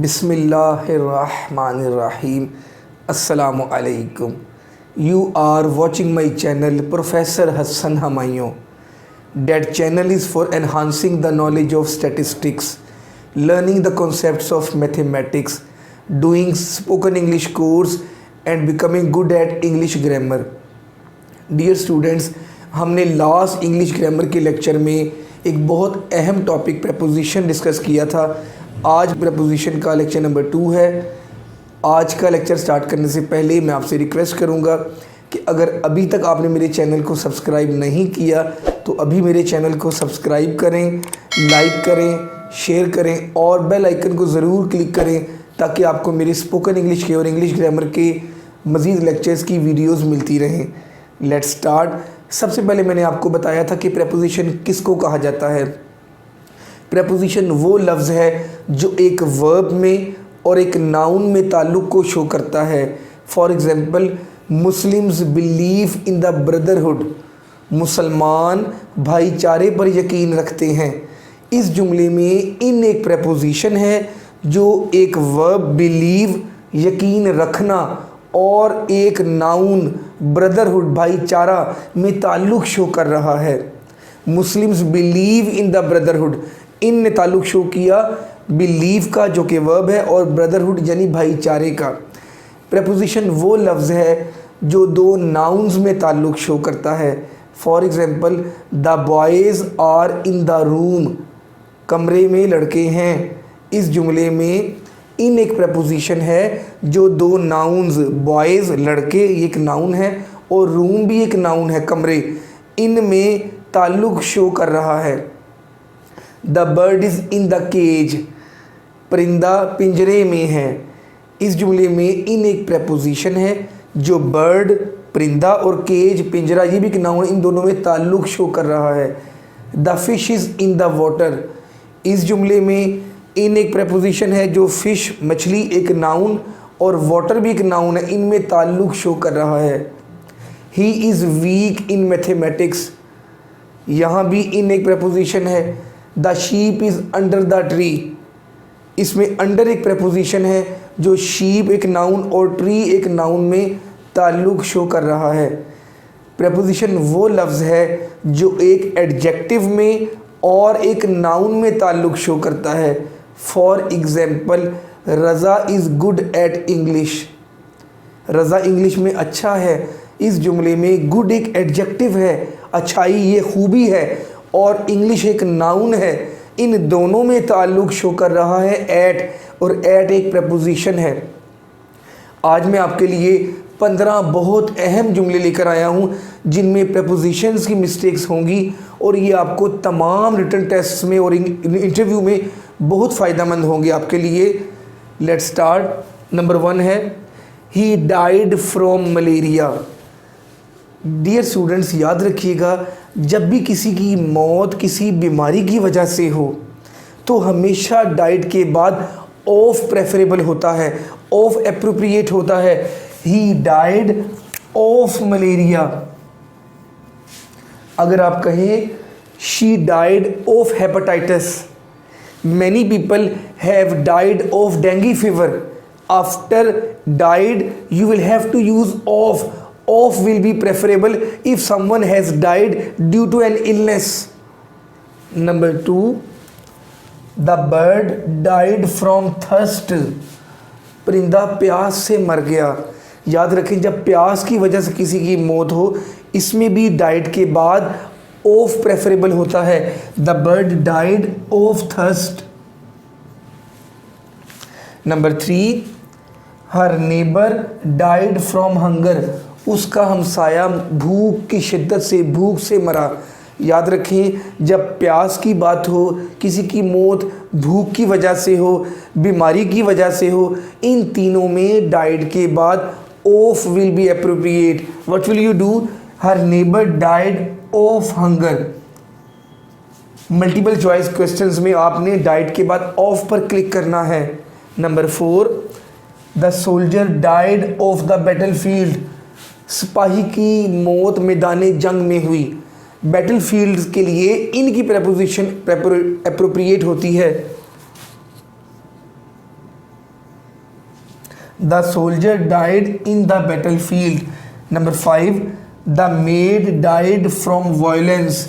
बिस्मिल्लाहिर्रहमानिर्रहीम। अस्सलामु अलैकुम। You are watching my channel Professor Hassan Hamayon. That channel is for enhancing the knowledge of statistics, learning the concepts of mathematics, doing spoken English course and becoming good at English grammar. Dear students, हमने last English grammar के lecture में एक बहुत अहम topic preposition discuss किया था। आज preposition का लेक्चर नंबर 2 है। आज का लेक्चर स्टार्ट करने से पहले मैं आपसे रिक्वेस्ट करूंगा कि अगर अभी तक आपने मेरे चैनल को सब्सक्राइब नहीं किया तो अभी मेरे चैनल को सब्सक्राइब करें, लाइक करें, शेयर करें और बेल आइकन को ज़रूर क्लिक करें ताकि आपको मेरे स्पोकन इंग्लिश के और इंग्लिश ग्रामर के मज़ीद लेक्चर्स की वीडियोस मिलती रहें। Let's start. सबसे पहले मैंने आपको बताया था कि प्रपोजिशन किसको कहा जाता है। प्रपोजिशन वो लफ्ज़ है जो एक वर्ब में और एक नाउन में ताल्लुक़ को शो करता है। For example, Muslims believe in the brotherhood. मुसलमान भाईचारे पर यकीन रखते हैं। इस जुमले में इन एक प्रपोजिशन है जो एक वर्ब बिलीव यकीन रखना और एक नाउन ब्रदरहुड भाईचारा में ताल्लुक़ शो कर रहा है। Muslims believe in the brotherhood, इन ने ताल्लुक़ शो किया बिलीव का जो कि वर्ब है और ब्रदरहुड यानी भाईचारे का। प्रपोजिशन वो लफ्ज़ है जो दो नाउन्स में ताल्लुक़ शो करता है। For example, the boys are in the room, कमरे में लड़के हैं। इस जुमले में इन एक प्रपोजिशन है जो दो नाउन्स, बॉयज़ लड़के एक नाउन है और रूम भी एक नाउन है कमरे, इनमें ताल्लुक़ शो कर रहा है। The bird is in the cage, परिंदा पिंजरे में है। इस जुमले में इन एक प्रपोजिशन है जो बर्ड परिंदा और केज पिंजरा ये भी एक नाउन, इन दोनों में ताल्लुक़ शो कर रहा है। The fish is in the water, इस जुमले में इन एक प्रपोजिशन है जो फ़िश मछली एक नाउन और वाटर भी एक नाउन है, इनमें ताल्लुक़ शो कर रहा है। He is week in mathematics, यहाँ भी इन एक प्रपोजिशन है। The sheep is under the tree, इसमें अंडर एक प्रपोजिशन है जो शीप एक नाउन और ट्री एक नाउन में ताल्लुक़ शो कर रहा है। प्रपोजिशन वो लफ्ज़ है जो एक एडजेक्टिव में और एक नाउन में ताल्लुक़ शो करता है। For example, Raza is good at English, Raza English में अच्छा है। इस जुमले में गुड एक एडजेक्टिव है, अच्छाई ये खूबी है, और इंग्लिश एक नाउन है, इन दोनों में ताल्लुक़ शो कर रहा है एट, और एट एक प्रपोजिशन है। आज मैं आपके लिए 15 बहुत अहम जुमले लेकर आया हूँ जिनमें प्रपोजिशंस की मिस्टेक्स होंगी और ये आपको तमाम रिटन टेस्ट में और इंटरव्यू में बहुत फ़ायदेमंद होंगे आपके लिए। Let's start. नंबर 1 है, he died from malaria. Dear students, याद रखिएगा, जब भी किसी की मौत किसी बीमारी की वजह से हो तो हमेशा डाइड के बाद ऑफ प्रेफरेबल होता है, ऑफ एप्रोप्रिएट होता है। He died of malaria. अगर आप कहें she died of hepatitis, many people have died of dengue fever, after died you will have to use of. Of will be preferable if someone has died due to an illness. Number 2, the bird died from thirst. परिंदा प्यास से मर गया। याद रखें, जब प्यास की वजह से किसी की मौत हो इसमें भी died के बाद of preferable होता है। The bird died of thirst. Number 3, her neighbor died from hunger. उसका हमसाया भूख की शिद्दत से, भूख से मरा। याद रखें, जब प्यास की बात हो, किसी की मौत भूख की वजह से हो, बीमारी की वजह से हो, इन तीनों में डाइड के बाद of will be appropriate. What will you do? Her neighbour died of hunger. Multiple choice questions में आपने डाइड के बाद ऑफ पर क्लिक करना है। Number 4, the soldier died of the battlefield. सिपाही की मौत मैदान जंग में हुई। बैटलफील्ड के लिए इनकी प्रपोजिशन एप्रोप्रिएट होती है। The soldier died in the battle field. Number 5, the maid died from violence.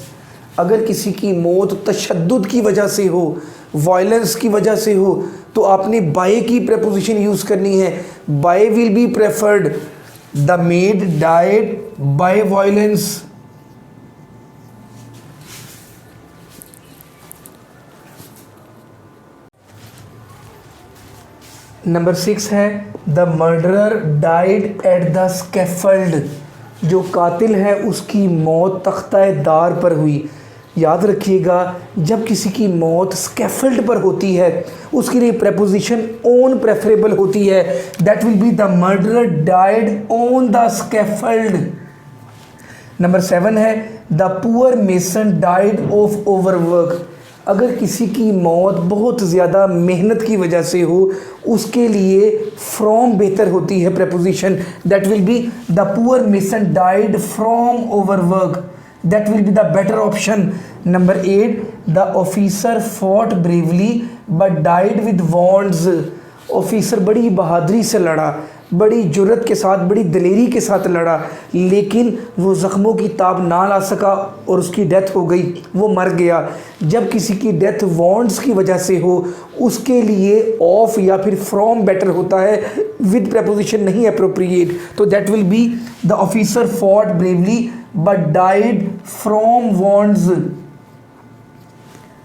अगर किसी की मौत तशद्दुद की वजह से हो, वायलेंस की वजह से हो, तो आपने बाय की प्रेपोजिशन यूज़ करनी है। By will be preferred. The maid died by violence. Number 6 है the murderer died at the scaffold. जो कातिल है उसकी मौत तख्ता दार पर हुई। याद रखिएगा, जब किसी की मौत स्कैफल्ड पर होती है उसके लिए प्रेपोजिशन ऑन प्रेफरेबल होती है। That will be the murderer died on the scaffold. Number 7 है the poor mason died of overwork. अगर किसी की मौत बहुत ज़्यादा मेहनत की वजह से हो उसके लिए फ्रॉम बेहतर होती है preposition. That will be the poor mason died from overwork. That will be the better option. Number 8, the officer fought bravely but died with wands. Officer बड़ी बहादुरी से लड़ा, बड़ी जुर्रत के साथ, बड़ी दलेरी के साथ लड़ा, लेकिन वो ज़ख्मों की ताब ना ला सका और उसकी डेथ हो गई, वो मर गया। जब किसी की डेथ वॉन्ड्स की वजह से हो उसके लिए ऑफ या फिर फ्रॉम बेटर होता है, विद प्रेपोजिशन नहीं अप्रोप्रिएट। तो that will be the officer fought bravely but died from wands.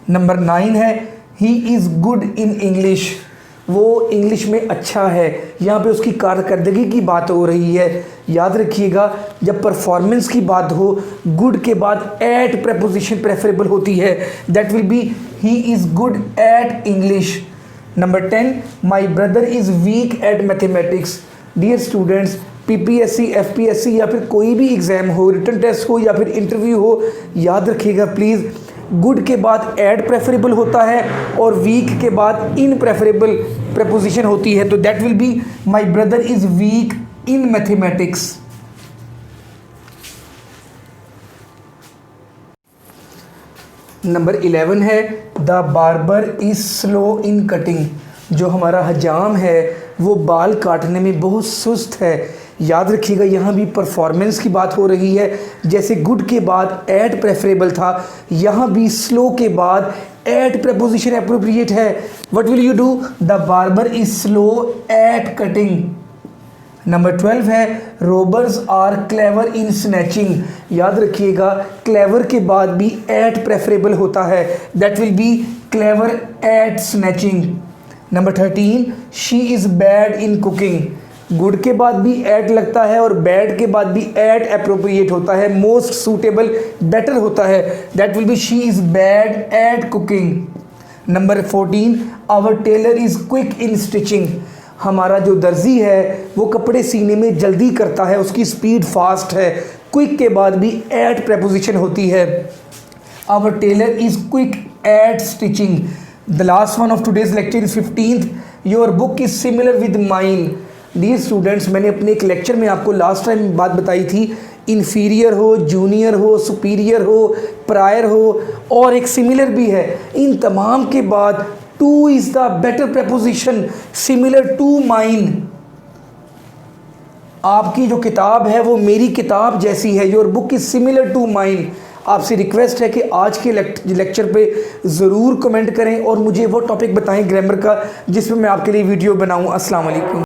Number 9 है ही इज़ गुड इन इंग्लिश। वो इंग्लिश में अच्छा है। यहाँ पे उसकी कारकर्दगी की बात हो रही है। याद रखिएगा, जब परफॉर्मेंस की बात हो गुड के बाद एट प्रेपोजिशन प्रेफरेबल होती है। That will be he is good at English. Number 10, my brother is weak at mathematics. Dear students, PPSC, FPSC या फिर कोई भी एग्ज़ाम हो, रिटन टेस्ट हो या फिर इंटरव्यू हो, याद रखिएगा प्लीज़, गुड के बाद एड प्रेफरेबल होता है और वीक के बाद इन प्रेफरेबल प्रेपोजिशन होती है। तो that will be my brother is week in mathematics. Number 11 है the barber is slow in cutting. जो हमारा हजाम है वो बाल काटने में बहुत सुस्त है। याद रखिएगा, यहाँ भी परफॉर्मेंस की बात हो रही है। जैसे गुड के बाद एट प्रेफरेबल था, यहाँ भी स्लो के बाद एट प्रेपोजिशन अप्रोप्रिएट है। What will you do? The barber is slow at cutting. Number 12 है robbers are clever in snatching. याद रखिएगा, क्लेवर के बाद भी एट प्रेफरेबल होता है। That will be clever at snatching. Number 13, she is bad in cooking. Good के बाद भी एट लगता है और बैड के बाद भी एट अप्रोप्रिएट होता है, मोस्ट सूटेबल बेटर होता है। That will be she is bad at cooking. Number 14, our tailor is quick in stitching. हमारा जो दर्जी है वो कपड़े सीने में जल्दी करता है, उसकी स्पीड फास्ट है। क्विक के बाद भी एट प्रेपोजिशन होती है। Our tailor is quick at stitching. The last one of today's lecture is 15th, your book is similar with mine. Dear students, मैंने अपने एक लेक्चर में आपको लास्ट टाइम बात बताई थी, इन्फीरियर हो, जूनियर हो, सुपीरियर हो, प्रायर हो और एक सिमिलर भी है। इन तमाम के बाद to is the better preposition, similar to mine. आपकी जो किताब है वो मेरी किताब जैसी है, your book is similar to mine. आपसे रिक्वेस्ट है कि आज के लेक्चर पे ज़रूर कमेंट करें और मुझे वो टॉपिक बताएं ग्रामर का जिसमें मैं आपके लिए वीडियो बनाऊं। अस्सलाम वालेकुम।